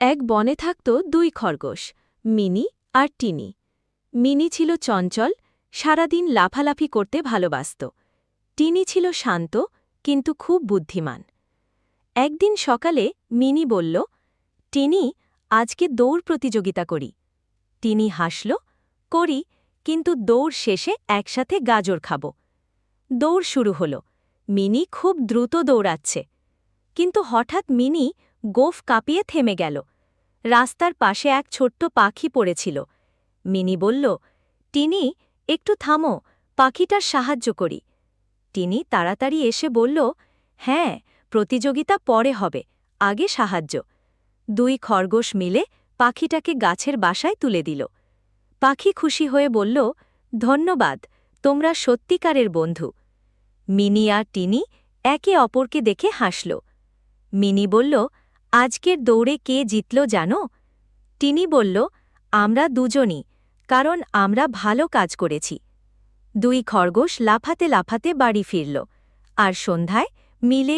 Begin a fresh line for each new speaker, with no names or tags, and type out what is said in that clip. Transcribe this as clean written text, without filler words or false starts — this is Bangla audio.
এক বনে থাকত দুই খরগোশ, মিনি আর টিনি। মিনি ছিল চঞ্চল, সারাদিন লাফালাফি করতে ভালোবাসত। টিনি ছিল শান্ত, কিন্তু খুব বুদ্ধিমান। একদিন সকালে মিনি বলল, টিনি, আজকে দৌড় প্রতিযোগিতা করি। টিনি হাসল, করি, কিন্তু দৌড় শেষে একসাথে গাজর খাব। দৌড় শুরু হল। মিনি খুব দ্রুত দৌড়াচ্ছে। কিন্তু হঠাৎ মিনি গোঁফ কাঁপিয়ে থেমে গেল। রাস্তার পাশে এক ছোট্ট পাখি পড়েছিল। মিনি বলল, টিনি, একটু থামো, পাখিটার সাহায্য করি। টিনি তাড়াতাড়ি এসে বলল, হ্যাঁ, প্রতিযোগিতা পরে হবে, আগে সাহায্য। দুই খরগোশ মিলে পাখিটাকে গাছের বাসায় তুলে দিল। পাখি খুশি হয়ে বলল, ধন্যবাদ, তোমরা সত্যিকারের বন্ধু। মিনি আর টিনি একে অপরকে দেখে হাসল। মিনি বলল, আজকের দৌড়ে কে জিতল জানো? টিনি বলল, আমরা দুজনই, কারণ আমরা ভালো কাজ করেছি। দুই খরগোশ লাফাতে লাফাতে বাড়ি ফিরল, আর সন্ধ্যায় মিলে